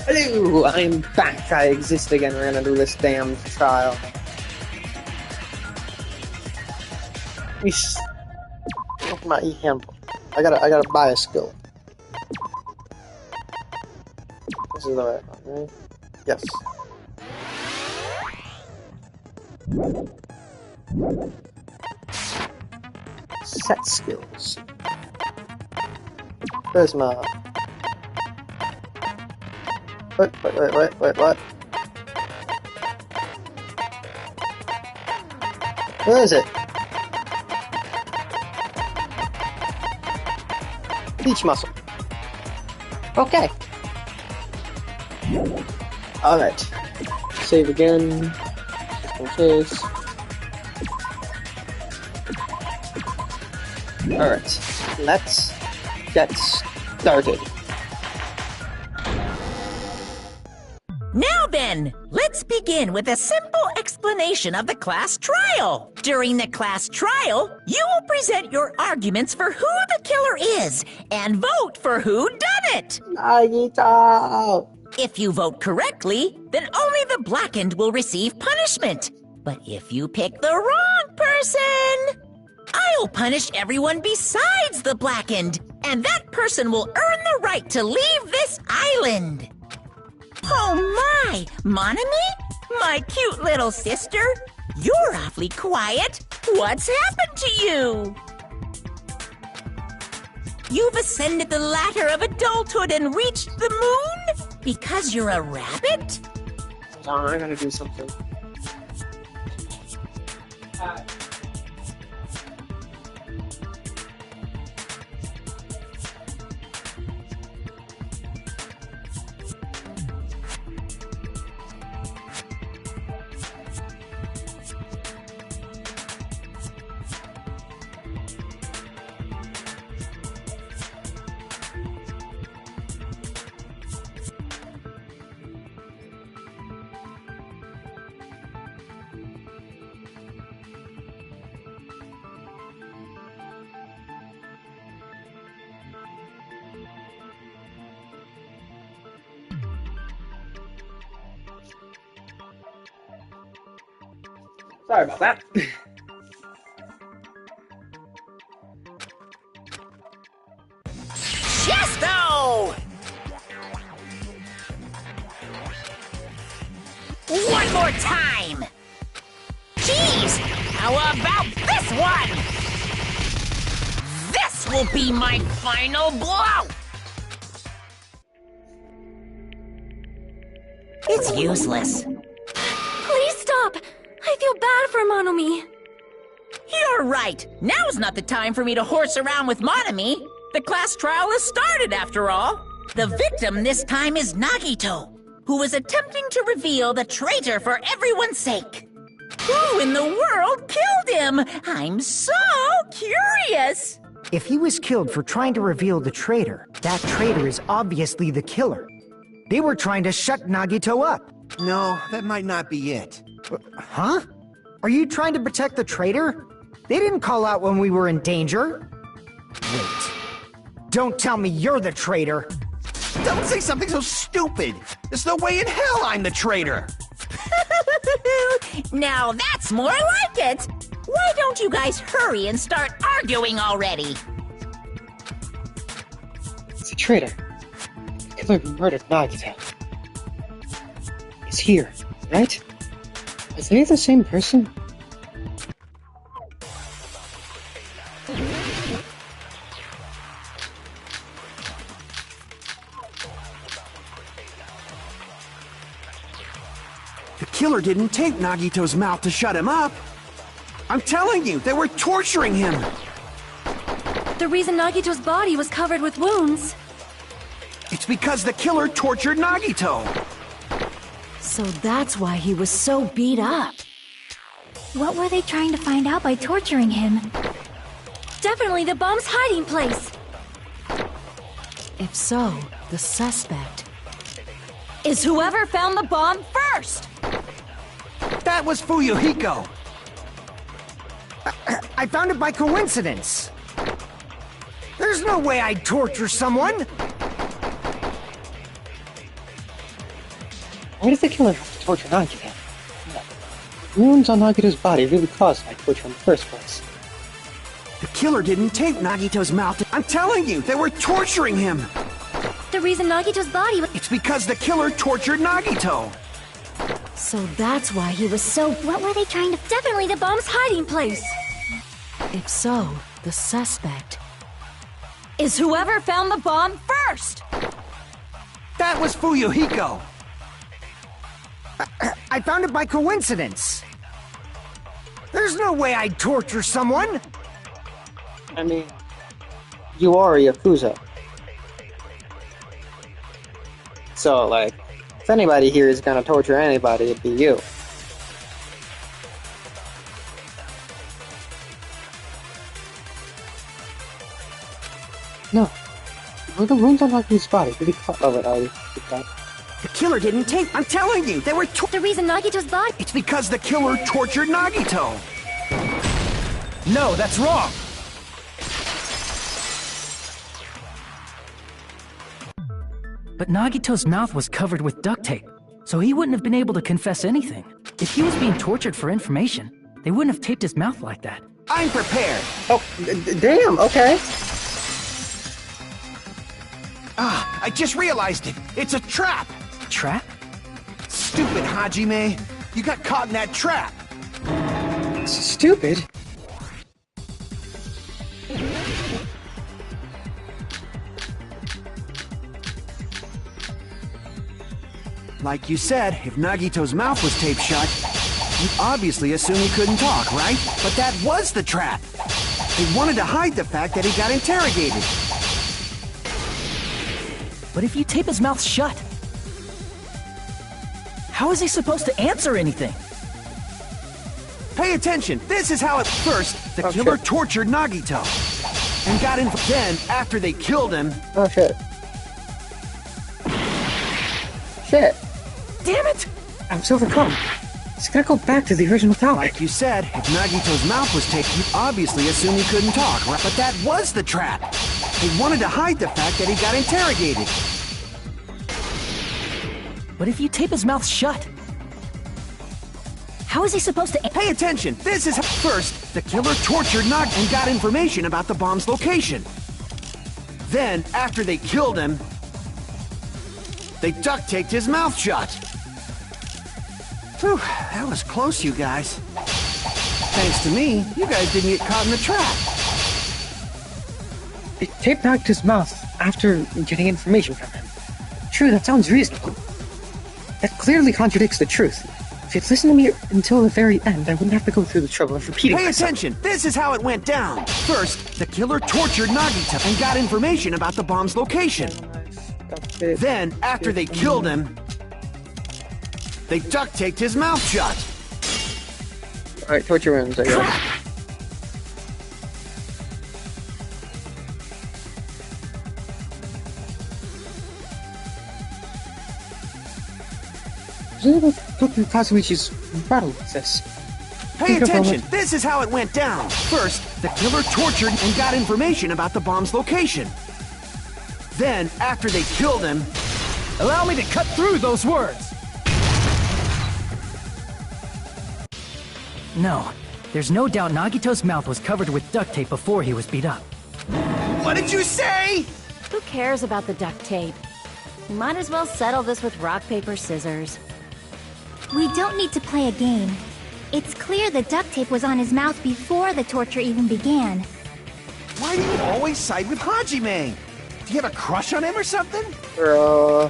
Hello, I'm back. I exist again. We're gonna do this damn trial. Look my e-handbook. I gotta buy a skill. This is the right one, right? Yes. Set skills. Where's my... Wait, what? Where is it? Beach muscle. Okay. Alright. Save again. Just in case. Alright. Let's get started. Now then, let's begin with a simple explanation of the class trial. During the class trial, you will present your arguments for who the killer is and vote for who done it. Nagito! If you vote correctly, then only the blackened will receive punishment. But if you pick the wrong person, I'll punish everyone besides the blackened, and that person will earn the right to leave this island. Oh my, Monami? My cute little sister? You're awfully quiet. What's happened to you? You've ascended the ladder of adulthood and reached the moon? Because you're a rabbit? Hold on, I gotta do something. Sorry about that. Chesto! One more time! Jeez! How about this one? This will be my final blow! It's useless. Please stop! I feel bad for Monomi. You're right. Now's not the time for me to horse around with Monami. The class trial has started, after all. The victim this time is Nagito, who was attempting to reveal the traitor for everyone's sake. Who in the world killed him? I'm so curious. If he was killed for trying to reveal the traitor, that traitor is obviously the killer. They were trying to shut Nagito up. No, that might not be it. Huh? Are you trying to protect the traitor? They didn't call out when we were in danger. Wait. Don't tell me you're the traitor. Don't say something so stupid! There's no way in hell I'm the traitor! Now that's more like it. Why don't you guys hurry and start arguing already? It's a traitor. The killer who murdered Nagito. He's here, right? Are they the same person? The killer didn't tape Nagito's mouth to shut him up! I'm telling you, they were torturing him! The reason Nagito's body was covered with wounds. It's because the killer tortured Nagito! So that's why he was so beat up. What were they trying to find out by torturing him? Definitely the bomb's hiding place! If so, the suspect is whoever found the bomb first! That was Fuyuhiko! I found it by coincidence. There's no way I'd torture someone. Why does the killer have to torture Nagito? Wounds on Nagito's body really caused by torture in the first place. The killer didn't tape Nagito's mouth. I'm telling you, they were torturing him. The reason Nagito's body was... It's because the killer tortured Nagito. So that's why he was so... What were they trying to... Definitely the bomb's hiding place! If so, the suspect... is whoever found the bomb first! That was Fuyuhiko. I found it by coincidence. There's no way I'd torture someone. I mean, you are a Yakuza. So, like, if anybody here is gonna torture anybody, it'd be you. No. Were the wounds on Nagito's body really caught? Oh, wait, I did that. The killer didn't tape. I'm telling you, they were The reason Nagito's body... It's because the killer tortured Nagito. No, that's wrong. But Nagito's mouth was covered with duct tape, so he wouldn't have been able to confess anything. If he was being tortured for information, they wouldn't have taped his mouth like that. I'm prepared. Oh, damn, okay. Ah, I just realized it. It's a trap. Trap? Stupid Hajime. You got caught in that trap. Stupid. Like you said, if Nagito's mouth was taped shut, you'd obviously assume he couldn't talk, right? But that was the trap. They wanted to hide the fact that he got interrogated. But if you tape his mouth shut, how is he supposed to answer anything? Pay attention. This is how at first the killer tortured Nagito and got in. Then, after they killed him, Oh, shit. Shit. Damn it! I'm so overcome. It's gotta go back to the original topic. like you said, if Nagito's mouth was taped, you'd obviously assume he couldn't talk, right? But that was the trap. They wanted to hide the fact that he got interrogated. But if you tape his mouth shut, how is he supposed to... Pay attention. This is first, the killer tortured Nag and got information about the bomb's location. Then, after they killed him, they duct taped his mouth shut. Whew, that was close, you guys. Thanks to me, you guys didn't get caught in the trap. They taped Nagito's mouth after getting information from him. True, that sounds reasonable. That clearly contradicts the truth. If you'd listened to me until the very end, I wouldn't have to go through the trouble of repeating Pay myself. attention. This is how it went down. First, the killer tortured Nagito and got information about the bomb's location. Then, after they killed him, they duct taped his mouth shut. Alright, torture wounds, I guess. Dr. Kazuichi's battle with this. Pay attention. This is how it went down. First, the killer tortured and got information about the bomb's location. Then, after they killed him, Allow me to cut through those words! No, there's no doubt Nagito's mouth was covered with duct tape before he was beat up. what did you say? Who cares about the duct tape? We might as well settle this with rock, paper, scissors. We don't need to play a game. It's clear the duct tape was on his mouth before the torture even began. Why do you always side with Hajime? Do you have a crush on him or something? Are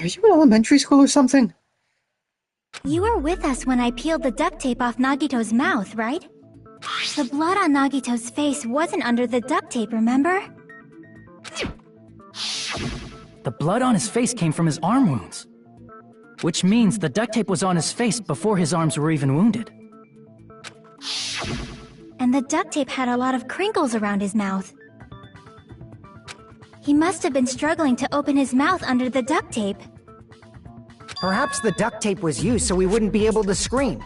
you in elementary school or something? You were with us when I peeled the duct tape off Nagito's mouth, right? The blood on Nagito's face wasn't under the duct tape, remember? The blood on his face came from his arm wounds. Which means the duct tape was on his face before his arms were even wounded. And the duct tape had a lot of crinkles around his mouth. He must have been struggling to open his mouth under the duct tape. Perhaps the duct tape was used so we wouldn't be able to scream.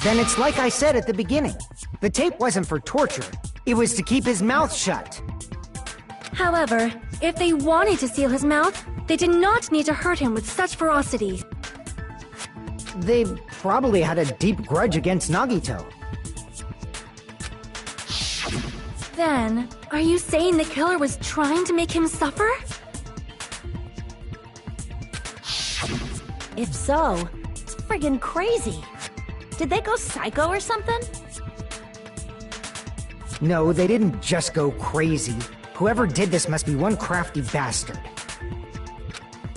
Then it's like I said at the beginning. The tape wasn't for torture. It was to keep his mouth shut. However, If they wanted to seal his mouth, they did not need to hurt him with such ferocity. They probably had a deep grudge against Nagito. Then, are you saying the killer was trying to make him suffer? If so, it's friggin' crazy. Did they go psycho or something? No, they didn't just go crazy. Whoever did this must be one crafty bastard.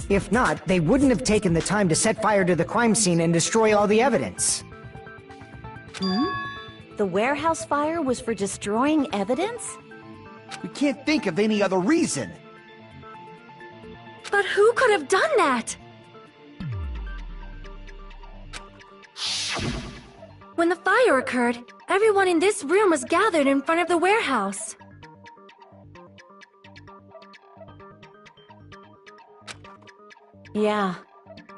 If not, they wouldn't have taken the time to set fire to the crime scene and destroy all the evidence. The warehouse fire was for destroying evidence? We can't think of any other reason. But who could have done that? When the fire occurred, everyone in this room was gathered in front of the warehouse. Yeah.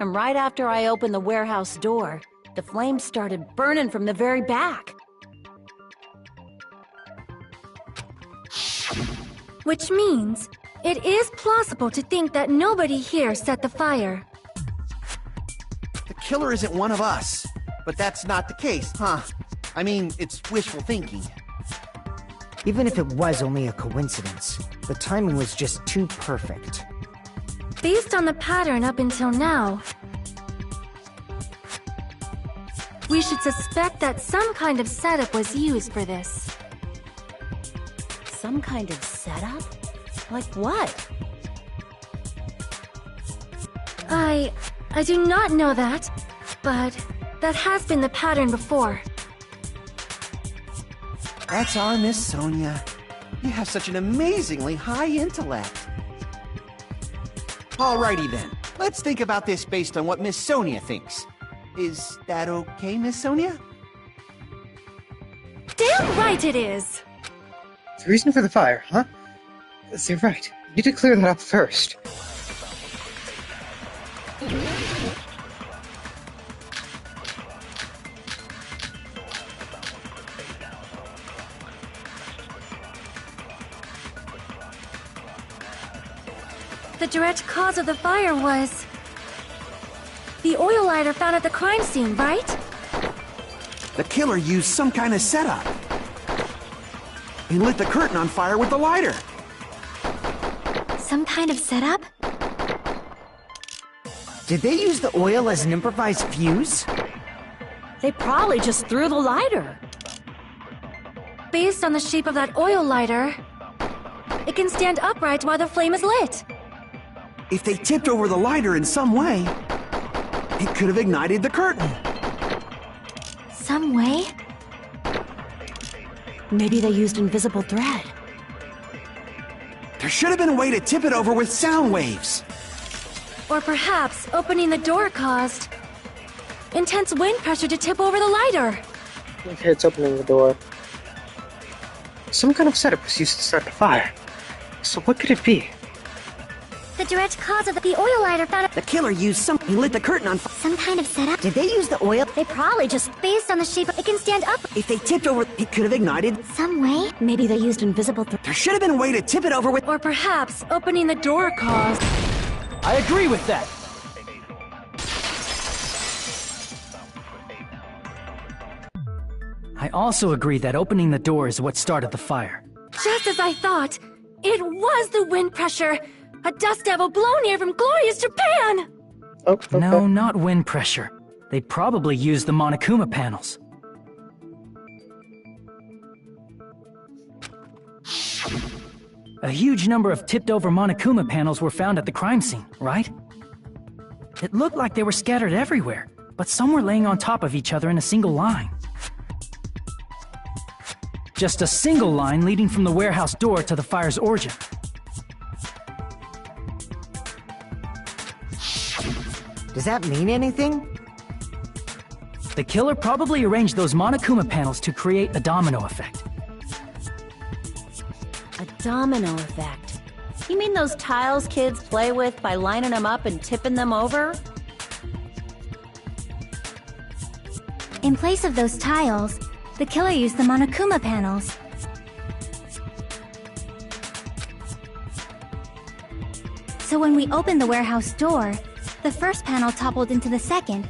And right after I opened the warehouse door, the flames started burning from the very back. Which means, it is plausible to think that nobody here set the fire. The killer isn't one of us. But that's not the case, huh? I mean, it's wishful thinking. Even if it was only a coincidence, the timing was just too perfect. Based on the pattern up until now, we should suspect that some kind of setup was used for this. Some kind of setup? Like what? I do not know that, but that has been the pattern before. That's our Miss Sonia. You have such an amazingly high intellect. Alrighty then, let's think about this based on what Miss Sonia thinks. Is that okay, Miss Sonia? Damn right it is! The reason for the fire, huh? You're right. You need to clear that up first. The direct cause of the fire was the oil lighter found at the crime scene, right? The killer used some kind of setup. He lit the curtain on fire with the lighter. Some kind of setup? Did they use the oil as an improvised fuse? They probably just threw the lighter. Based on the shape of that oil lighter, it can stand upright while the flame is lit. If they tipped over the lighter in some way, it could have ignited the curtain. Some way? Maybe they used invisible thread. There should have been a way to tip it over with sound waves. Or perhaps opening the door caused intense wind pressure to tip over the lighter. Okay, it's opening the door. Some kind of setup was used to start the fire. So what could it be? The direct cause of the oil lighter found at The killer used he lit the curtain on fire. some kind of setup. Did they use the oil? They probably just based on the shape it can stand up If they tipped over, it could have ignited. some way. Maybe they used invisible thread. There should have been a way to tip it over with. Or perhaps opening the door caused. I agree with that. I also agree that opening the door is what started the fire. Just as I thought, it was the wind pressure. A dust devil blown here from glorious Japan! Oh, okay. No, not wind pressure. They probably used the Monokuma panels. A huge number of tipped-over Monokuma panels were found at the crime scene, right? It looked like they were scattered everywhere, but some were laying on top of each other in a single line. Just a single line leading from the warehouse door to the fire's origin. Does that mean anything? The killer probably arranged those Monokuma panels to create a domino effect. A domino effect. You mean those tiles kids play with by lining them up and tipping them over? In place of those tiles, the killer used the Monokuma panels. So when we opened the warehouse door, the first panel toppled into the second.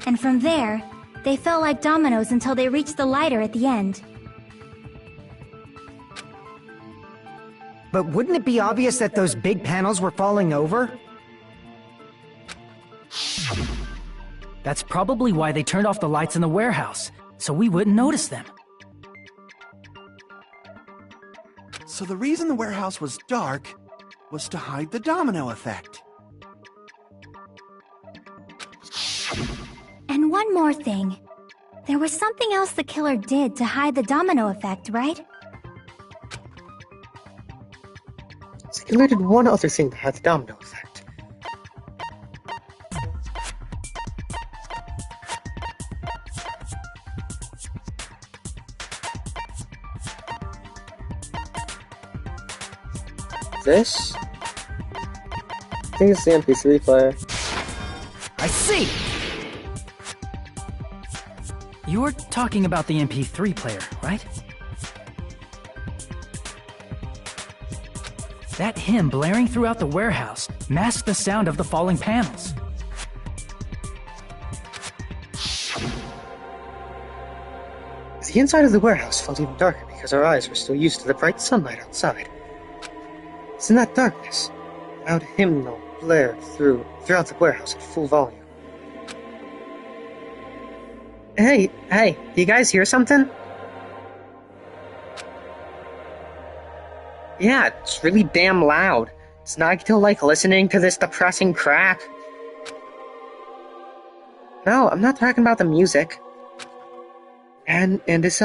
And from there, they fell like dominoes until they reached the lighter at the end. But wouldn't it be obvious that those big panels were falling over? That's probably why they turned off the lights in the warehouse, so we wouldn't notice them. So the reason the warehouse was dark was to hide the domino effect. And one more thing. There was something else the killer did to hide the domino effect, right? The killer did one other thing to have the domino effect. This? I think it's the MP3 player. I see! You were talking about the MP3 player, right? That hymn blaring throughout the warehouse masked the sound of the falling panels. The inside of the warehouse felt even darker because our eyes were still used to the bright sunlight outside. It's in that darkness, a loud hymnal blared throughout the warehouse at full volume. Hey, do you guys hear something? Yeah, it's really damn loud. Is Nagito like listening to this depressing crap? No, I'm not talking about the music. And as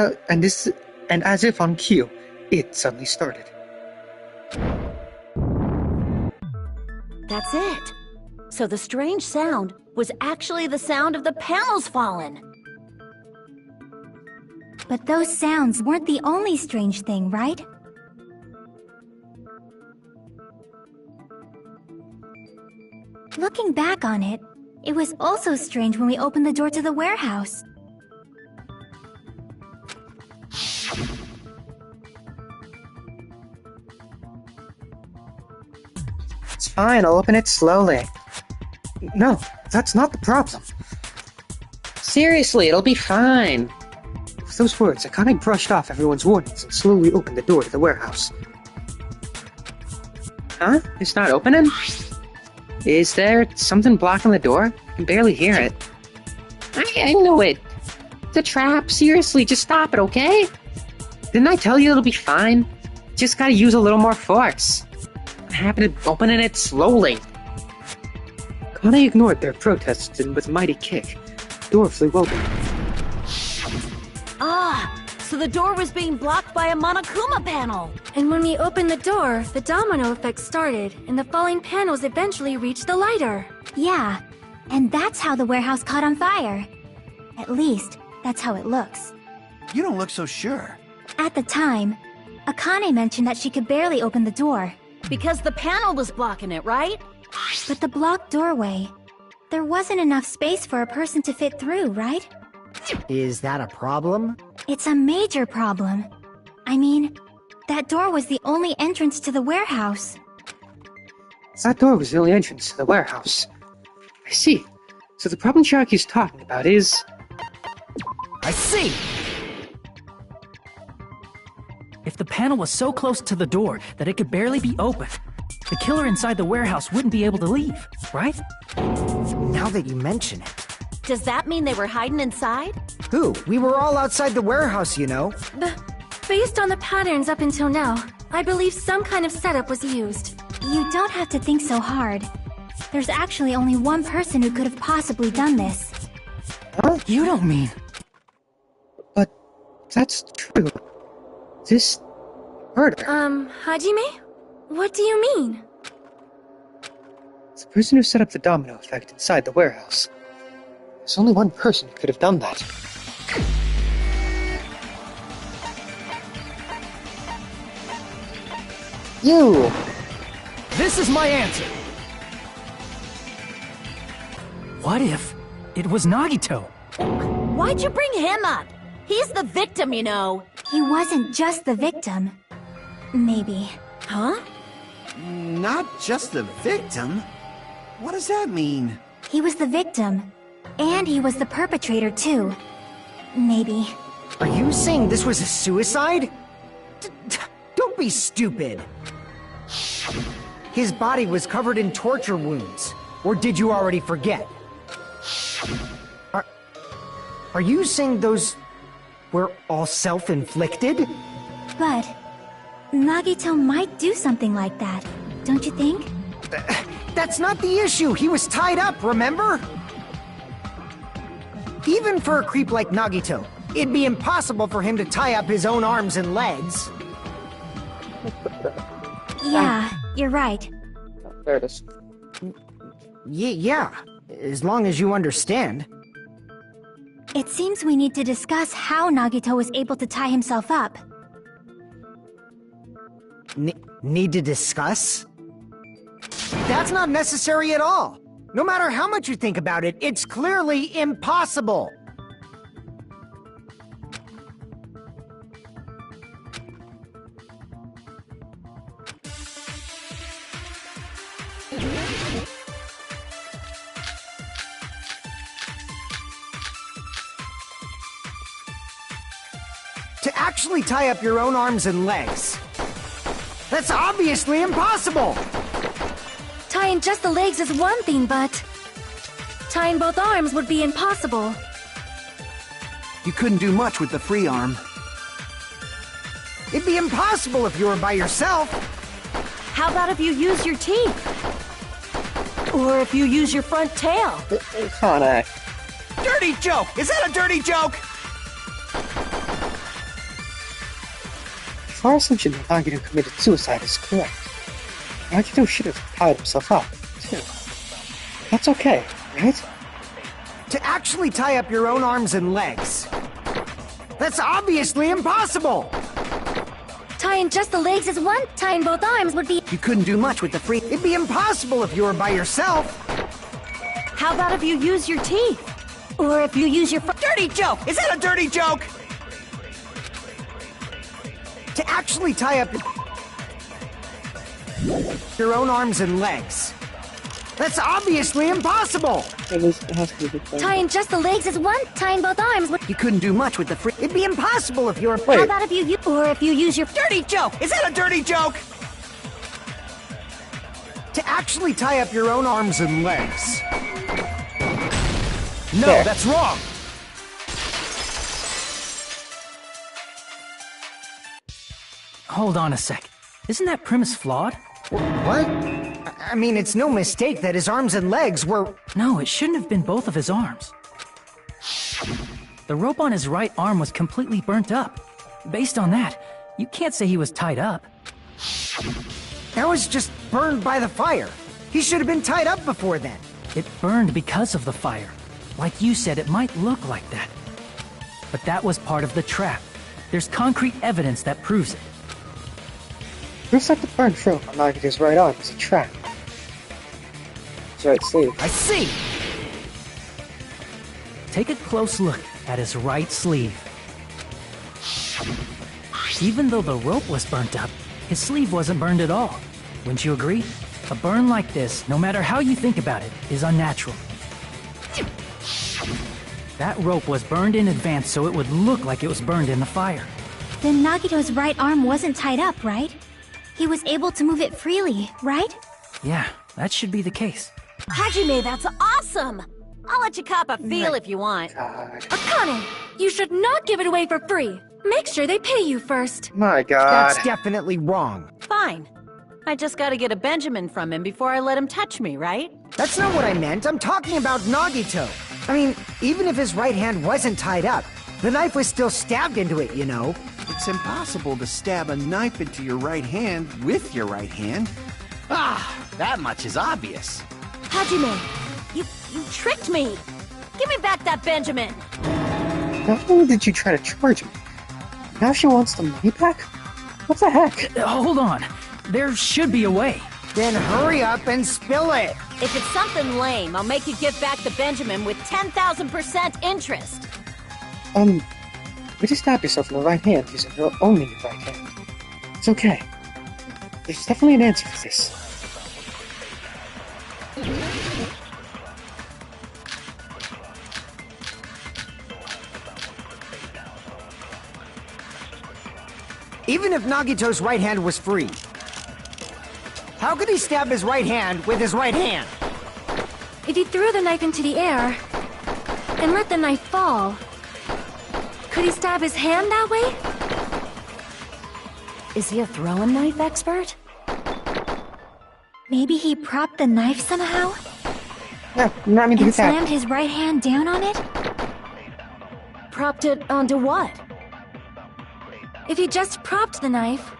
if on cue, it suddenly started. That's it. So the strange sound was actually the sound of the panels falling. But those sounds weren't the only strange thing, right? Looking back on it, it was also strange when we opened the door to the warehouse. It's fine, I'll open it slowly. No, that's not the problem. Seriously, it'll be fine. With those words, Akane brushed off everyone's warnings and slowly opened the door to the warehouse. Huh? It's not opening? Is there something blocking the door? I can barely hear it. I know it. It's a trap. Seriously, just stop it, okay? Didn't I tell you it'll be fine? Just gotta use a little more force. I'm happy to opening it slowly. Akane ignored their protests and with a mighty kick, the door flew open. Ah, so the door was being blocked by a Monokuma panel. And when we opened the door, the domino effect started, and the falling panels eventually reached the lighter. Yeah, and that's how the warehouse caught on fire. At least, that's how it looks. You don't look so sure. At the time, Akane mentioned that she could barely open the door. Because the panel was blocking it, right? But the blocked doorway, there wasn't enough space for a person to fit through, right? Is that a problem? It's a major problem. I mean, that door was the only entrance to the warehouse. That door was the only entrance to the warehouse. I see. So the problem Chiaki's talking about is... I see! If the panel was so close to the door that it could barely be opened, the killer inside the warehouse wouldn't be able to leave, right? Now that you mention it. Does that mean they were hiding inside? Who? We were all outside the warehouse, you know. Based on the patterns up until now, I believe some kind of setup was used. You don't have to think so hard. There's actually only one person who could have possibly done this. Huh? You don't mean... But that's true. This murder. Hajime? What do you mean? It's the person who set up the domino effect inside the warehouse. There's only one person who could have done that. You! This is my answer! What if it was Nagito? Why'd you bring him up? He's the victim, you know. He wasn't just the victim. Maybe. Huh? Not just the victim? What does that mean? He was the victim. And he was the perpetrator, too. Maybe. Are you saying this was a suicide? Don't be stupid. His body was covered in torture wounds. Or did you already forget? Are you saying those were all self-inflicted? But Nagito might do something like that, don't you think? That's not the issue. He was tied up, remember? Even for a creep like Nagito, it'd be impossible for him to tie up his own arms and legs. Yeah, you're right. There it is. Yeah, as long as you understand. It seems we need to discuss how Nagito was able to tie himself up. Need to discuss? That's not necessary at all. No matter how much you think about it, it's clearly impossible. To actually tie up your own arms and legs. That's obviously impossible! Tying just the legs is one thing, but tying both arms would be impossible. You couldn't do much with the free arm. It'd be impossible if you were by yourself. How about if you use your teeth? Or if you use your front tail? Connor. Dirty joke! Is that a dirty joke? If our assumption that Nagito committed suicide is correct, Nagito should have tied himself up, too. That's okay, right? To actually tie up your own arms and legs. That's obviously impossible! Tying just the legs is one, tying both arms would be... You couldn't do much with the free... It'd be impossible if you were by yourself. How about if you use your teeth? Or if you use your front... Dirty joke! Is that a dirty joke? To actually tie up your own arms and legs. That's obviously impossible! It has to be the thing. Tying just the legs is one, tying both arms would... You couldn't do much with the free... It'd be impossible if you were... How about if you or if you use your... Dirty joke! Is that a dirty joke? To actually tie up your own arms and legs. No, There. that's wrong! Hold on a sec. Isn't that premise flawed? What? I mean, it's no mistake that his arms and legs were... No, it shouldn't have been both of his arms. The rope on his right arm was completely burnt up. Based on that, you can't say he was tied up. That was just burned by the fire. He should have been tied up before then. It burned because of the fire. Like you said, it might look like that. But that was part of the trap. There's concrete evidence that proves it. Looks like the burned rope on Nagito's right arm is a trap. His right sleeve. I see! Take a close look at his right sleeve. Even though the rope was burnt up, his sleeve wasn't burned at all. Wouldn't you agree? A burn like this, no matter how you think about it, is unnatural. That rope was burned in advance so it would look like it was burned in the fire. Then Nagito's right arm wasn't tied up, right? He was able to move it freely, right? Yeah, that should be the case. Hajime, that's awesome! I'll let you cop a feel if you want. God. Akane, you should not give it away for free. Make sure they pay you first. My God. That's definitely wrong. Fine. I just gotta get a Benjamin from him before I let him touch me, right? That's not what I meant. I'm talking about Nagito. I mean, even if his right hand wasn't tied up, the knife was still stabbed into it, you know? It's impossible to stab a knife into your right hand with your right hand. Ah, that much is obvious. Hajime, you tricked me! Give me back that Benjamin! Not only did you try to charge me, now she wants the money back? What the heck? Hold on. There should be a way. Then hurry up and spill it! If it's something lame, I'll make you give back the Benjamin with 10,000% interest! You just stabbed yourself in the right hand using your only right hand. It's okay. There's definitely an answer for this. Even if Nagito's right hand was free, how could he stab his right hand with his right hand? If he threw the knife into the air and let the knife fall, could he stab his hand that way? Is he a throwing knife expert? Maybe he propped the knife somehow No, I mean, and look at that. slammed his right hand down on it? Propped it onto what? If he just propped the knife,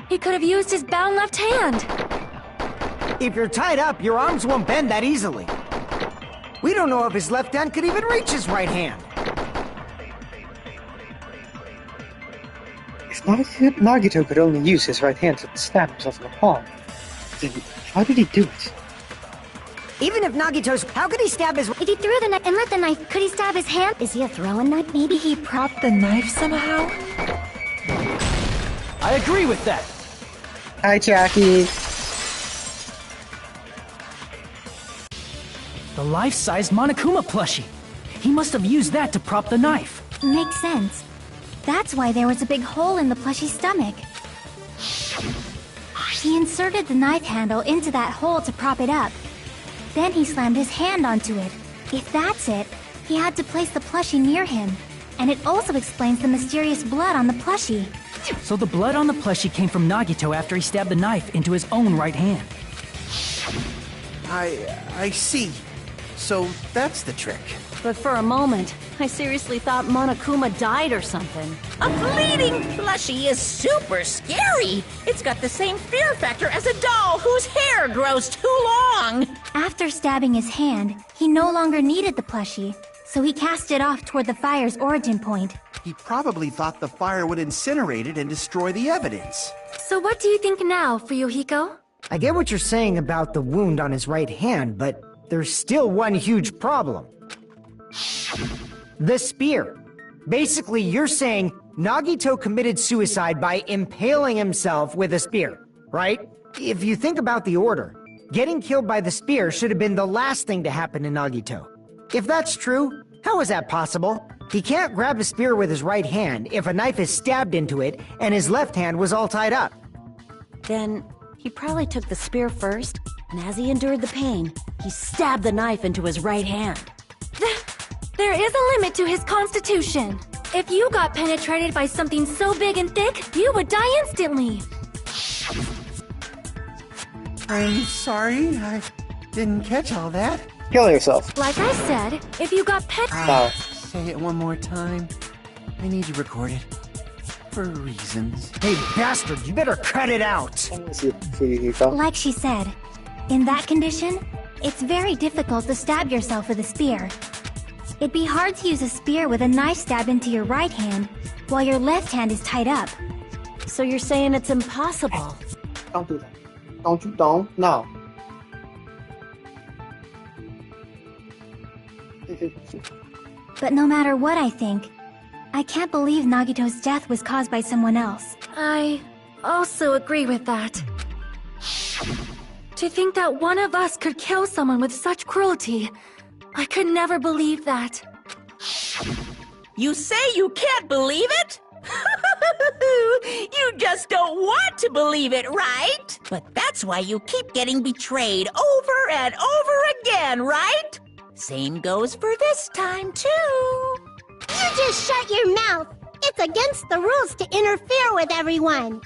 he could have used his bound left hand. If you're tied up, your arms won't bend that easily. We don't know if his left hand could even reach his right hand. If Nagito could only use his right hand to stab himself in the palm, then how did he do it? Even if Nagito's... How could he stab his... If he threw the knife and let the knife, could he stab his hand? Is he a throwing knife? Maybe he propped the knife somehow? I agree with that. Hi, Jackie. The life-sized Monokuma plushie. He must have used that to prop the knife. Makes sense. That's why there was a big hole in the plushie's stomach. He inserted the knife handle into that hole to prop it up. Then he slammed his hand onto it. If that's it, he had to place the plushie near him. And it also explains the mysterious blood on the plushie. So the blood on the plushie came from Nagito after he stabbed the knife into his own right hand. I see. So that's the trick. But for a moment, I seriously thought Monokuma died or something. A fleeting plushie is super scary. It's got the same fear factor as a doll whose hair grows too long. After stabbing his hand, he no longer needed the plushie, so he cast it off toward the fire's origin point. He probably thought the fire would incinerate it and destroy the evidence. So what do you think now, Fuyuhiko? I get what you're saying about the wound on his right hand, but there's still one huge problem. The spear. Basically, you're saying Nagito committed suicide by impaling himself with a spear, right? If you think about the order, getting killed by the spear should have been the last thing to happen to Nagito. If that's true, how is that possible? He can't grab a spear with his right hand if a knife is stabbed into it and his left hand was all tied up. Then he probably took the spear first, and as he endured the pain, he stabbed the knife into his right hand. There is a limit to his constitution. If you got penetrated by something so big and thick, you would die instantly. I'm sorry, I didn't catch all that. Kill yourself. Like I said, if you got No. Say it one more time. I need you recorded. For reasons. Hey, bastard, you better cut it out! Like she said, in that condition, it's very difficult to stab yourself with a spear. It'd be hard to use a spear with a knife stabbed into your right hand, while your left hand is tied up. So you're saying it's impossible? Don't do that. Don't. No. But no matter what I think, I can't believe Nagito's death was caused by someone else. I also agree with that. To think that one of us could kill someone with such cruelty, I could never believe that. You say you can't believe it? You just don't want to believe it, right? But that's why you keep getting betrayed over and over again, right? Same goes for this time, too. You just shut your mouth. It's against the rules to interfere with everyone.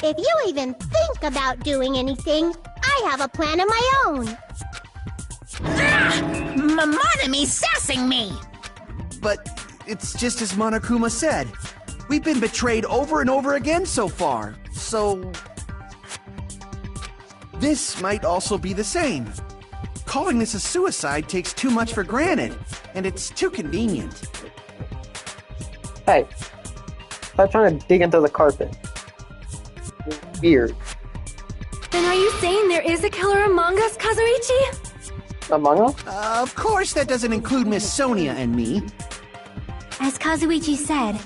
If you even think about doing anything, I have a plan of my own. Monome's sassing me. But it's just as Monokuma said. We've been betrayed over and over again so far. So... this might also be the same. Calling this a suicide takes too much for granted, and it's too convenient. Hey, stop trying to dig into the carpet. It's weird. Then are you saying there is a killer among us, Kazuichi? Among us? Of course that doesn't include Miss Sonia and me. As Kazuichi said,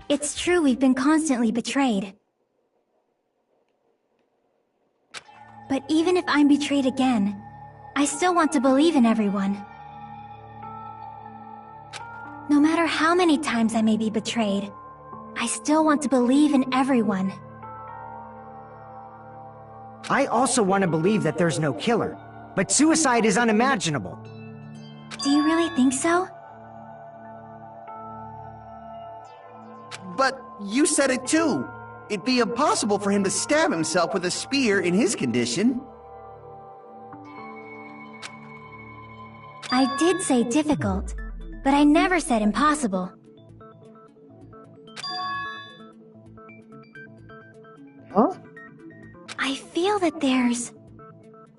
it's true we've been constantly betrayed. But even if I'm betrayed again, I still want to believe in everyone. No matter how many times I may be betrayed, I still want to believe in everyone. I also want to believe that there's no killer, but suicide is unimaginable. Do you really think so? But you said it too. It'd be impossible for him to stab himself with a spear in his condition. I did say difficult, but I never said impossible. Huh? I feel that there's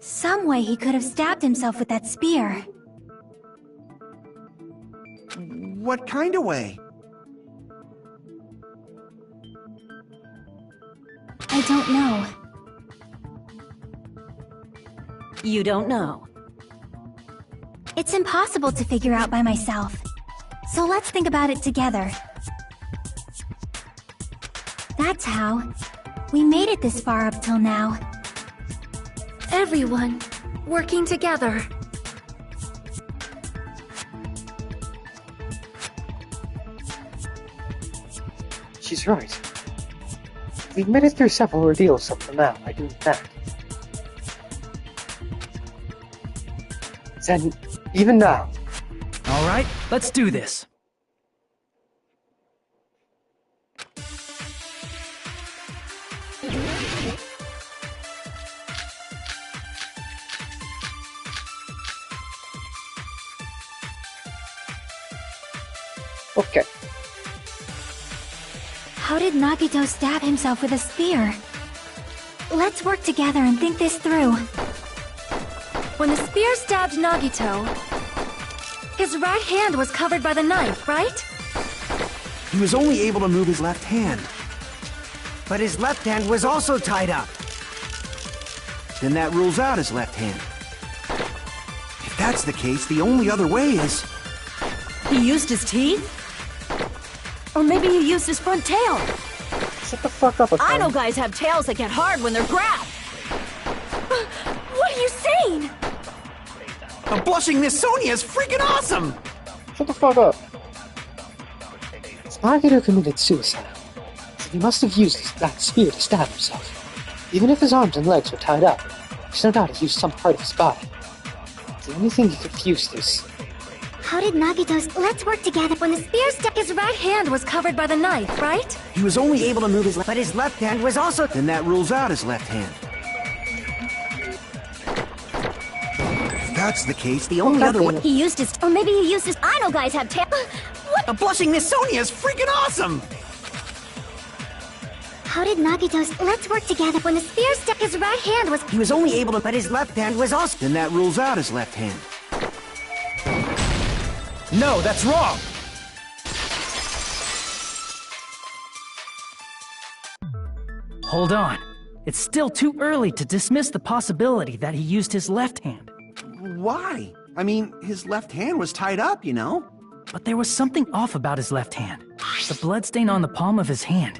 some way he could have stabbed himself with that spear. What kind of way? I don't know. You don't know. It's impossible to figure out by myself. So let's think about it together. That's how we made it this far up till now. Everyone working together. She's right. We've made it through several ordeals up to now, I do that. Then, even now. Alright, let's do this. Okay. How did Nagito stab himself with a spear? Let's work together and think this through. When the spear stabbed Nagito, his right hand was covered by the knife, right? He was only able to move his left hand. But his left hand was also tied up. Then that rules out his left hand. If that's the case, the only other way is... He used his teeth? Or maybe he used his front tail. Shut the fuck up, I know guys have tails that get hard when they're grabbed. What are you saying? A blushing Miss Sonia is freaking awesome! Shut the fuck up. Nagito committed suicide. So he must have used that spear to stab himself. Even if his arms and legs were tied up, there's no doubt he used some part of his body. The only thing he confused is... How did Nagito's... Let's work together. When the spear stuck, his right hand was covered by the knife, right? He was only able to move his left... But his left hand was also... Then that rules out his left hand. If that's the case, the only other way... He used his... Or maybe he used his... I know guys have tails. What? A blushing Miss Sonia is freaking awesome! How did Nagito's... Let's work together. When the spear stuck, his right hand was... He was only able to... But his left hand was also... Then that rules out his left hand. No, that's wrong! Hold on. It's still too early to dismiss the possibility that he used his left hand. Why? I mean, his left hand was tied up, you know? But there was something off about his left hand. The bloodstain on the palm of his hand.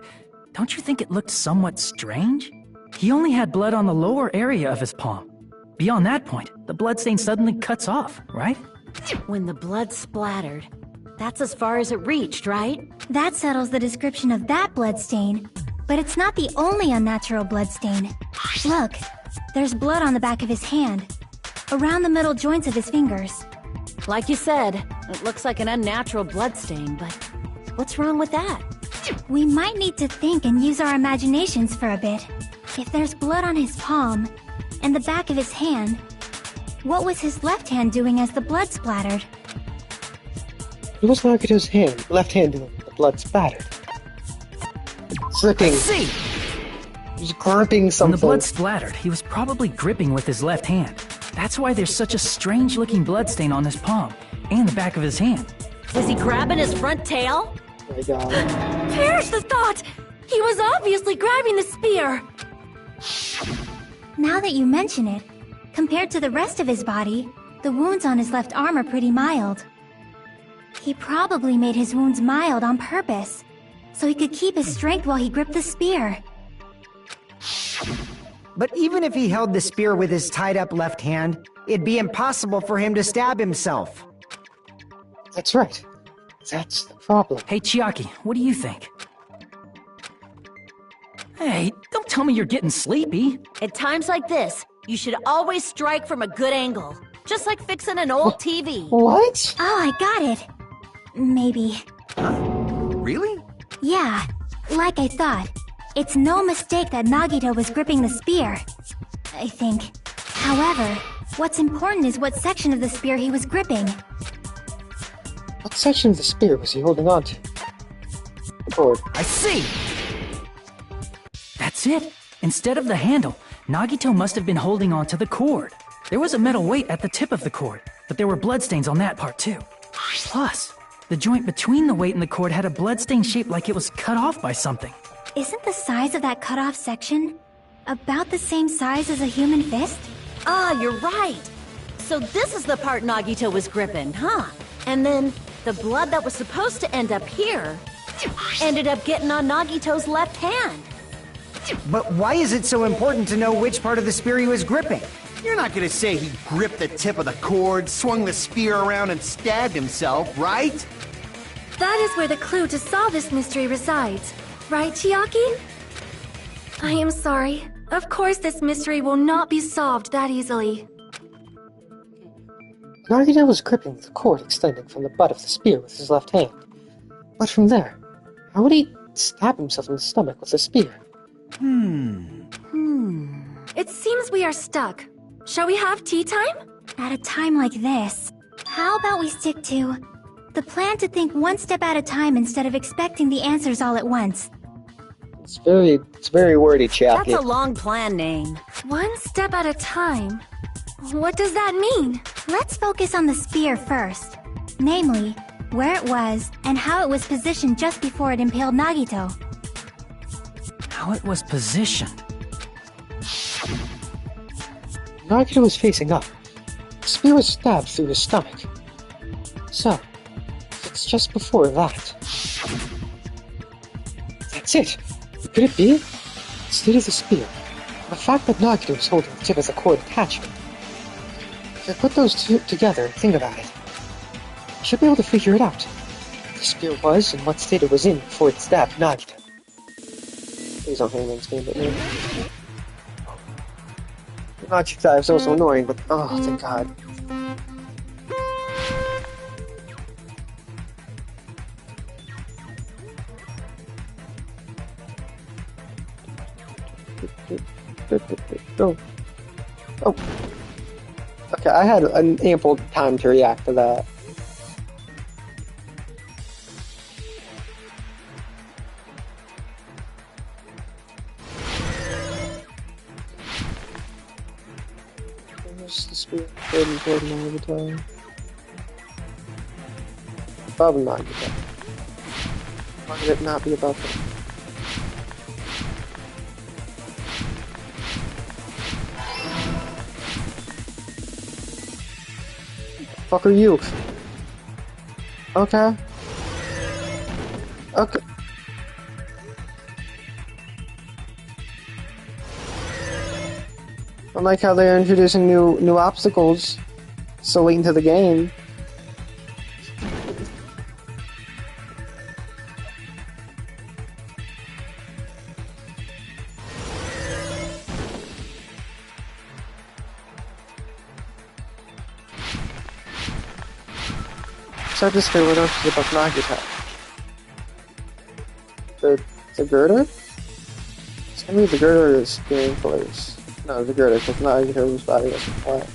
Don't you think it looked somewhat strange? He only had blood on the lower area of his palm. Beyond that point, the bloodstain suddenly cuts off, right? When the blood splattered, that's as far as it reached, right? That settles the description of that bloodstain. But it's not the only unnatural bloodstain. Look, there's blood on the back of his hand, around the middle joints of his fingers. Like you said, it looks like an unnatural bloodstain, but what's wrong with that? We might need to think and use our imaginations for a bit. If there's blood on his palm, and the back of his hand, what was his left hand doing as the blood splattered? It was Nagito's left hand doing the blood splattered. Gripping. See! He was gripping something. When the blood splattered, he was probably gripping with his left hand. That's why there's such a strange-looking bloodstain on his palm, and the back of his hand. Was he grabbing his front tail? Oh my god. Perish the thought! He was obviously grabbing the spear! Now that you mention it, compared to the rest of his body, the wounds on his left arm are pretty mild. He probably made his wounds mild on purpose, so he could keep his strength while he gripped the spear. But even if he held the spear with his tied-up left hand, it'd be impossible for him to stab himself. That's right. That's the problem. Hey, Chiaki, what do you think? Hey, don't tell me you're getting sleepy. At times like this, you should always strike from a good angle. Just like fixing an old TV. What? Oh, I got it. Maybe. Really? Yeah, like I thought. It's no mistake that Nagito was gripping the spear. I think. However, what's important is what section of the spear he was gripping. What section of the spear was he holding on to? Cord. I see! That's it. Instead of the handle, Nagito must have been holding on to the cord. There was a metal weight at the tip of the cord, but there were bloodstains on that part too. Plus, the joint between the weight and the cord had a bloodstain shaped like it was cut off by something. Isn't the size of that cut-off section about the same size as a human fist? Ah, you're right. So this is the part Nagito was gripping, huh? And then the blood that was supposed to end up here ended up getting on Nagito's left hand. But why is it so important to know which part of the spear he was gripping? You're not gonna say he gripped the tip of the cord, swung the spear around, and stabbed himself, right? That is where the clue to solve this mystery resides. Right, Chiaki? I am sorry. Of course this mystery will not be solved that easily. Nagito was gripping the cord extending from the butt of the spear with his left hand. But from there, how would he stab himself in the stomach with the spear? It seems we are stuck. Shall we have tea time? At a time like this, how about we stick to the plan to think one step at a time instead of expecting the answers all at once? It's very wordy, Chiaki. That's a long plan name. One step at a time? What does that mean? Let's focus on the spear first. Namely, where it was and how it was positioned just before it impaled Nagito. How it was positioned. Nagito was facing up. The spear was stabbed through his stomach. So, it's just before that. That's it! Could it be? Instead of the spear, the fact that Nagito was holding the tip of the cord attachment. If I put those two together and think about it, I should be able to figure it out. What the spear was and what state it was in before it stabbed Nagito. Please don't hang this game at me. Logic dive is also annoying, but oh, thank God. Go. Oh. Okay, I had an ample time to react to that. The spirit hidden toward Nagito. Above Nagito. Why would it not be above him? Fuck are you? Okay. Okay. I like how they're introducing new obstacles so late into the game. So just figure what else is about Nagito. The girder? It's gonna be the girder is getting place. No, the girder, because Nagito's body wasn't flat.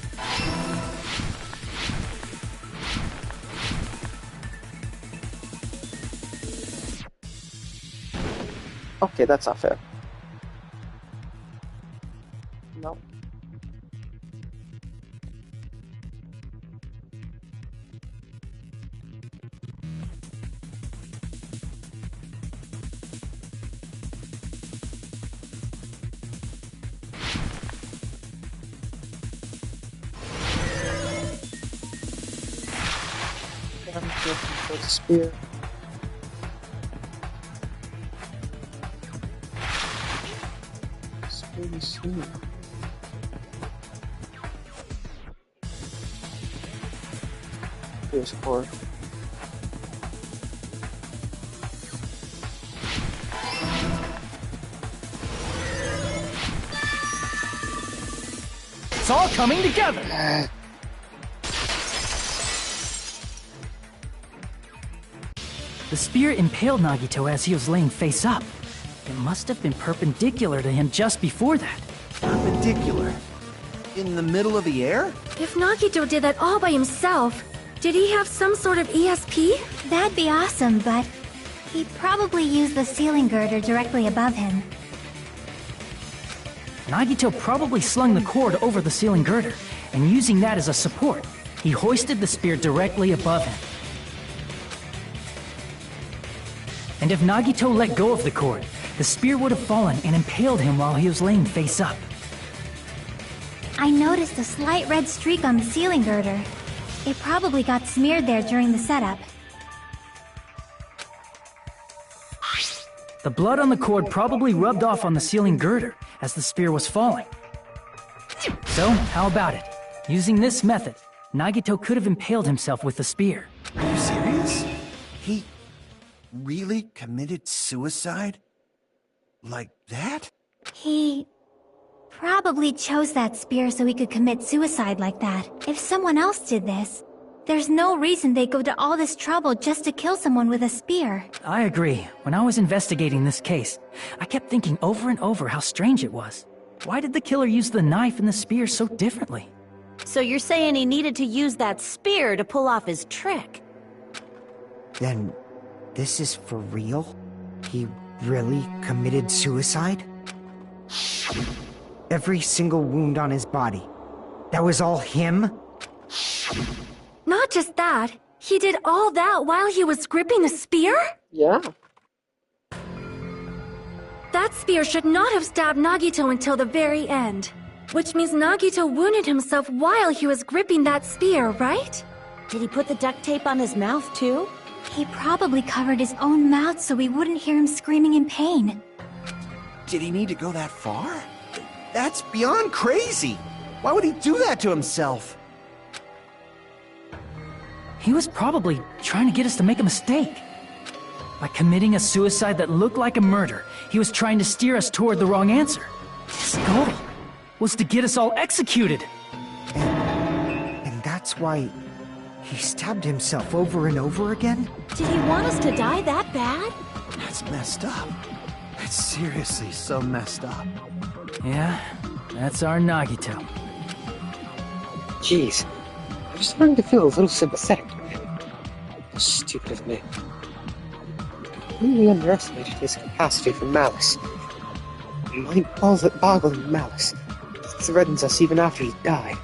Okay, that's not fair. No. For the spear. Spear is smooth. Here's core. It's all coming together! The spear impaled Nagito as he was laying face up. It must have been perpendicular to him just before that. Perpendicular? In the middle of the air? If Nagito did that all by himself, did he have some sort of ESP? That'd be awesome, but he probably used the ceiling girder directly above him. Nagito probably slung the cord over the ceiling girder, and using that as a support, he hoisted the spear directly above him. And if Nagito let go of the cord, the spear would have fallen and impaled him while he was laying face up. I noticed a slight red streak on the ceiling girder. It probably got smeared there during the setup. The blood on the cord probably rubbed off on the ceiling girder as the spear was falling. So, how about it? Using this method, Nagito could have impaled himself with the spear. Are you serious? He really committed suicide? Like that? He probably chose that spear so he could commit suicide like that. If someone else did this, there's no reason they'd go to all this trouble just to kill someone with a spear. I agree. When I was investigating this case, I kept thinking over and over how strange it was. Why did the killer use the knife and the spear so differently? So you're saying he needed to use that spear to pull off his trick? Then, this is for real? He really committed suicide? Every single wound on his body. That was all him? Not just that, he did all that while he was gripping the spear? Yeah. That spear should not have stabbed Nagito until the very end. Which means Nagito wounded himself while he was gripping that spear, right? Did he put the duct tape on his mouth too? He probably covered his own mouth so we wouldn't hear him screaming in pain. Did he need to go that far? That's beyond crazy! Why would he do that to himself? He was probably trying to get us to make a mistake. By committing a suicide that looked like a murder, he was trying to steer us toward the wrong answer. His goal was to get us all executed. And that's why he stabbed himself over and over again? Did he want us to die that bad? That's messed up. That's seriously so messed up. Yeah, that's our Nagito. Jeez. I'm starting to feel a little sympathetic to him. How stupid of me. I completely underestimated his capacity for malice. Mind-boggling malice that threatens us even after he died.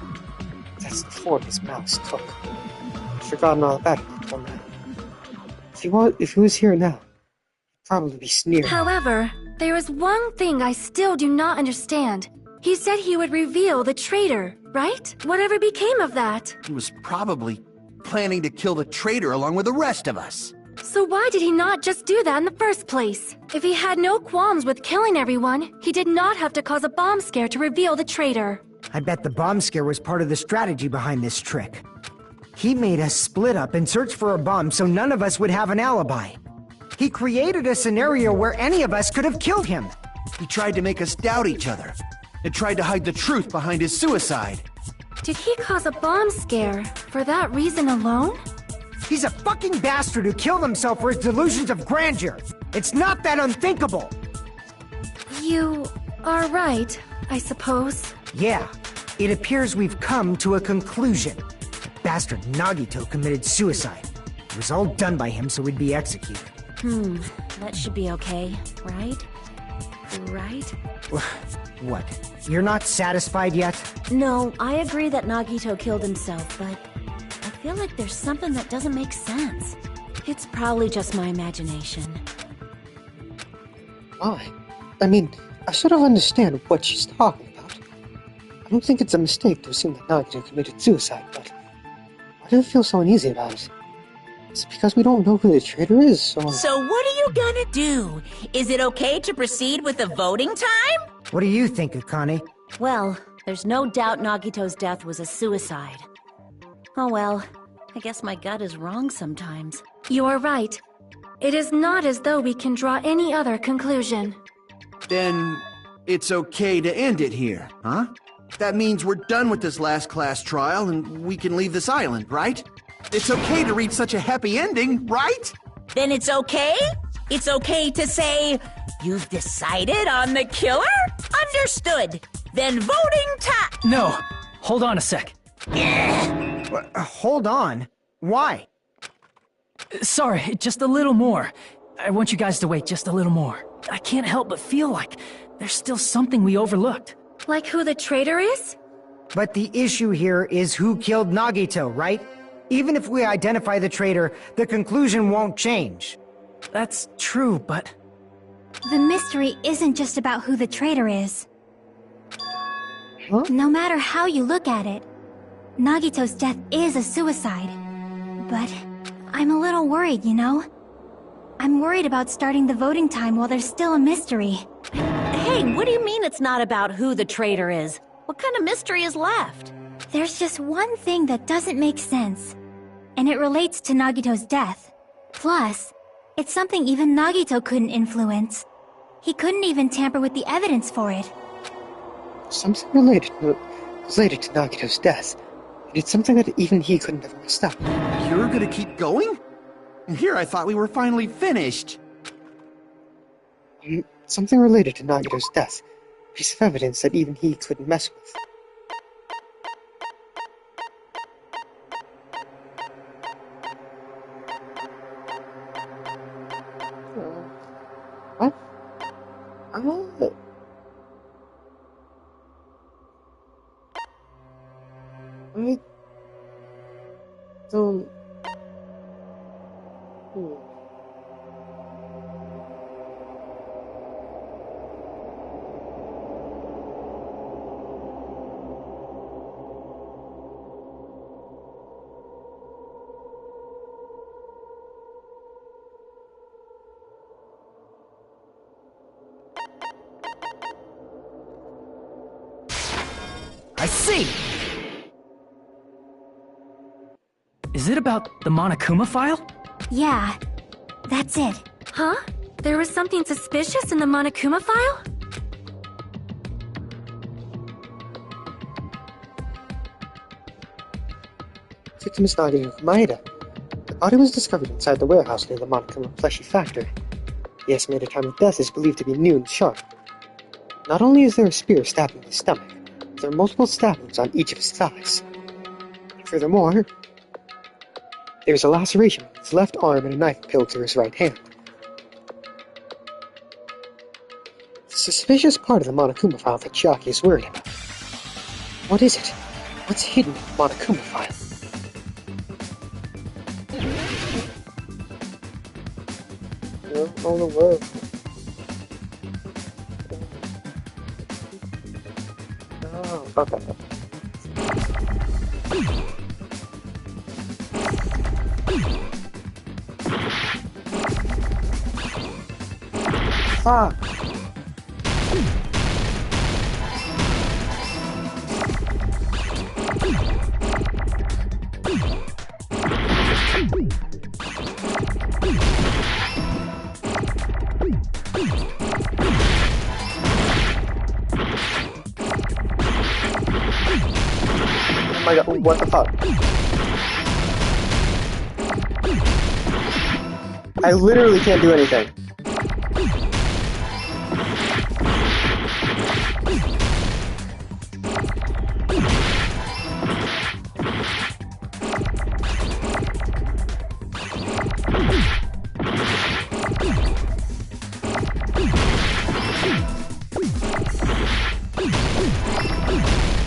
That's the form his malice took. I've forgotten all about it until now. If he was here now, he'd probably be sneering. However, there is one thing I still do not understand. He said he would reveal the traitor, right? Whatever became of that? He was probably planning to kill the traitor along with the rest of us. So why did he not just do that in the first place? If he had no qualms with killing everyone, he did not have to cause a bomb scare to reveal the traitor. I bet the bomb scare was part of the strategy behind this trick. He made us split up and search for a bomb so none of us would have an alibi. He created a scenario where any of us could have killed him. He tried to make us doubt each other, and tried to hide the truth behind his suicide. Did he cause a bomb scare for that reason alone? He's a fucking bastard who killed himself for his delusions of grandeur. It's not that unthinkable. You are right, I suppose. Yeah, it appears we've come to a conclusion. Bastard Nagito committed suicide. It was all done by him so we'd be executed. That should be okay, right? Right? What? You're not satisfied yet? No, I agree that Nagito killed himself, but I feel like there's something that doesn't make sense. It's probably just my imagination. Why? I mean, I sort of understand what she's talking about. I don't think it's a mistake to assume that Nagito committed suicide, but why do I feel so uneasy about it? Is it because we don't know who the traitor is, or... So what are you gonna do? Is it okay to proceed with the voting time? What do you think, Akane? Well, there's no doubt Nagito's death was a suicide. Oh well, I guess my gut is wrong sometimes. You are right. It is not as though we can draw any other conclusion. Then it's okay to end it here, huh? That means we're done with this last class trial and we can leave this island, right? It's okay to reach such a happy ending, right? Then it's okay? It's okay to say, you've decided on the killer? Understood. Then voting time. No, hold on a sec. Hold on. Why? Sorry, just a little more. I want you guys to wait just a little more. I can't help but feel like there's still something we overlooked. Like who the traitor is? But the issue here is who killed Nagito, right? Even if we identify the traitor, the conclusion won't change. That's true, but... The mystery isn't just about who the traitor is. Huh? No matter how you look at it, Nagito's death is a suicide. But I'm a little worried, you know? I'm worried about starting the voting time while there's still a mystery. Hey, what do you mean it's not about who the traitor is? What kind of mystery is left? There's just one thing that doesn't make sense, and it relates to Nagito's death. Plus, it's something even Nagito couldn't influence. He couldn't even tamper with the evidence for it. Something related to Nagito's death. And it's something that even he couldn't have messed up. You're gonna keep going? And here I thought we were finally finished. Something related to Nagito's death. A piece of evidence that even he couldn't mess with. What? I don't... I see! Is it about the Monokuma file? Yeah, that's it. Huh? There was something suspicious in the Monokuma file? Victim is Nagito Maeda. The body was discovered inside the warehouse near the Monokuma fleshy factory. The estimated time of death is believed to be noon sharp. Not only is there a spear stabbed in his stomach, but there are multiple stab wounds on each of his thighs. Furthermore, there's a laceration on his left arm and a knife peeled to his right hand. The suspicious part of the Monokuma file that Chiaki is worried about. What is it? What's hidden in the Monokuma file? All the world. Oh, okay. Fuck. Oh my god, what the fuck? I literally can't do anything.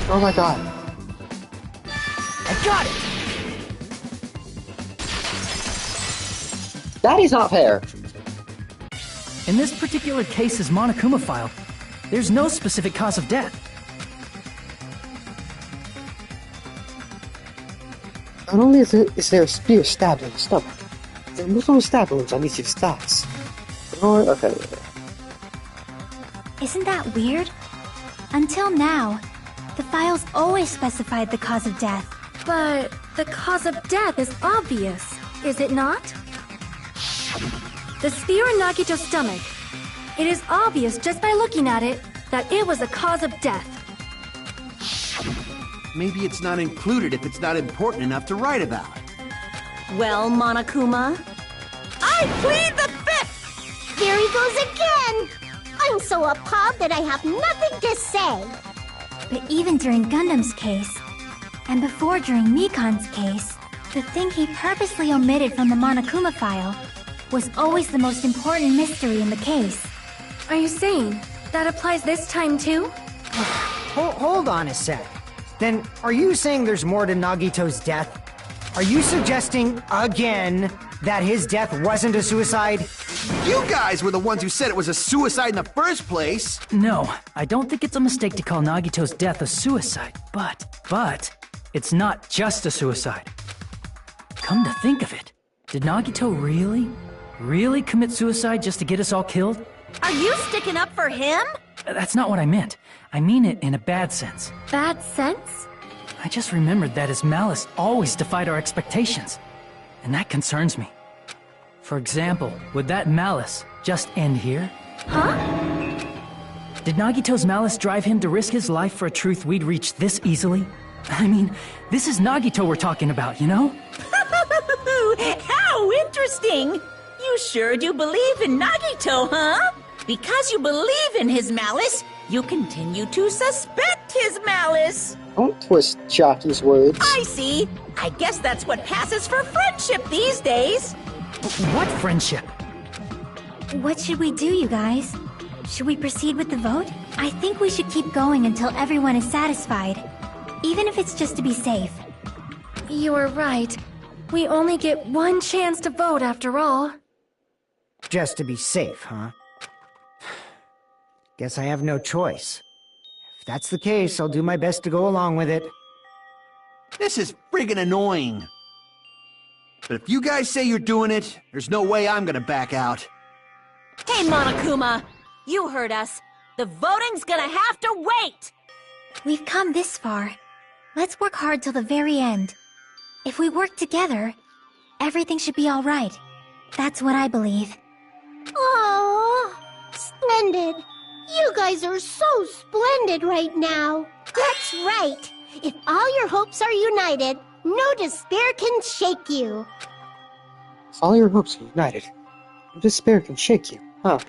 Oh my god. I got it! That is not fair. In this particular case's Monokuma file, there's no specific cause of death. Not only is there a spear stabbed in the stomach, there are multiple stab wounds on each of his thighs. Okay. Isn't that weird? Until now, the files always specified the cause of death. But the cause of death is obvious, is it not? The spear in Nagito's stomach. It is obvious just by looking at it that it was the cause of death. Maybe it's not included if it's not important enough to write about. Well, Monokuma, I plead the fifth! There he goes again! I'm so appalled that I have nothing to say. But even during Gundam's case, and before during Mikan's case, the thing he purposely omitted from the Monokuma file was always the most important mystery in the case. Are you saying that applies this time too? Hold on a sec. Then, are you saying there's more to Nagito's death? Are you suggesting, again, that his death wasn't a suicide? You guys were the ones who said it was a suicide in the first place! No, I don't think it's a mistake to call Nagito's death a suicide, but it's not just a suicide. Come to think of it, did Nagito really commit suicide just to get us all killed? are you sticking up for him? That's not what I meant. I mean it in a bad sense. Bad sense? I just remembered that his malice always defied our expectations, and that concerns me. For example, would that malice just end here? Huh? Did Nagito's malice drive him to risk his life for a truth we'd reach this easily? I mean, this is Nagito we're talking about, you know? How interesting! You sure do believe in Nagito, huh? Because you believe in his malice, you continue to suspect his malice. Don't twist Jockey's words. I see. I guess that's what passes for friendship these days. What friendship? What should we do, you guys? Should we proceed with the vote? I think we should keep going until everyone is satisfied, even if it's just to be safe. You are right. We only get one chance to vote after all. Just to be safe, huh? Guess I have no choice. If that's the case, I'll do my best to go along with it. This is friggin' annoying. But if you guys say you're doing it, there's no way I'm gonna back out. Hey, Monokuma, you heard us. The voting's gonna have to wait! We've come this far. Let's work hard till the very end. If we work together, everything should be all right. That's what I believe. Aww, splendid. You guys are so splendid right now. That's right. If all your hopes are united, no despair can shake you. If all your hopes are united, no despair can shake you, huh?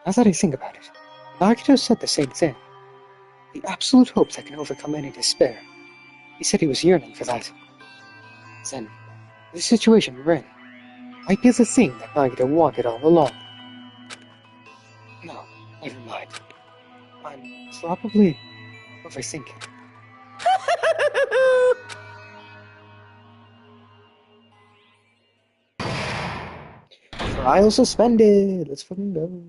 Now that I think about it, Nagito said the same thing. The absolute hope that can overcome any despair. He said he was yearning for that. Then, the situation we're in might be the thing that Nagito wanted all along. No, never mind. I'm probably overthinking. Trial suspended. Let's fucking go.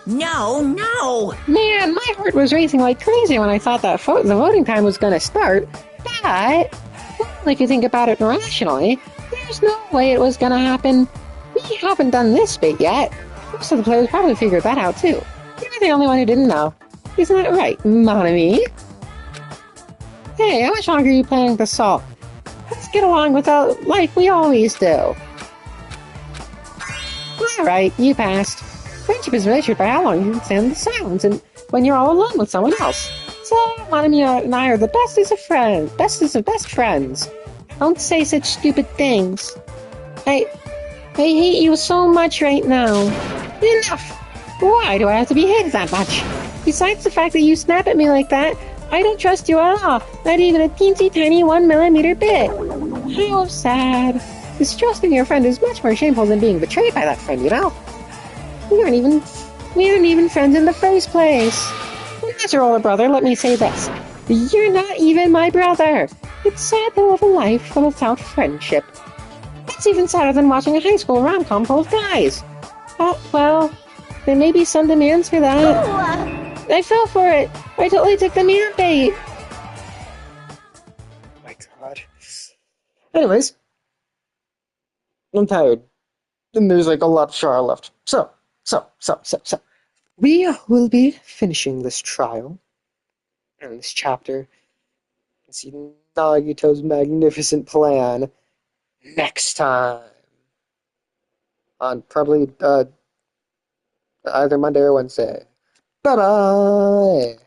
No. Man, my heart was racing like crazy when I thought that the voting time was going to start. But, well, if you think about it rationally, there's no way it was going to happen. We haven't done this bit yet. Most of the players probably figured that out too. You're the only one who didn't know. Isn't that right, Monami? Hey, how much longer are you planning to sulk? Let's get along with the like we always do. Alright, you passed. Friendship is measured by how long you can stand the silence and when you're all alone with someone else. So, Monami and I are the bestest of friends. Bestest of best friends. Don't say such stupid things. I hate you so much right now. Enough! Why do I have to be hated that much? Besides the fact that you snap at me like that, I don't trust you at all. Not even a teensy tiny 1mm bit. How sad. Distrusting your friend is much more shameful than being betrayed by that friend, you know? We aren't even friends in the first place. As your older brother, let me say this. You're not even my brother. It's sad to live a life without friendship. It's even sadder than watching a high school rom-com full of guys. Oh, well, there may be some demands for that. I fell for it. I totally took the man bait. Oh my god. Anyways, I'm tired. And there's like a lot of Shara left. So. We will be finishing this trial and this chapter See Nagito's magnificent plan next time on probably either Monday or Wednesday. Bye bye.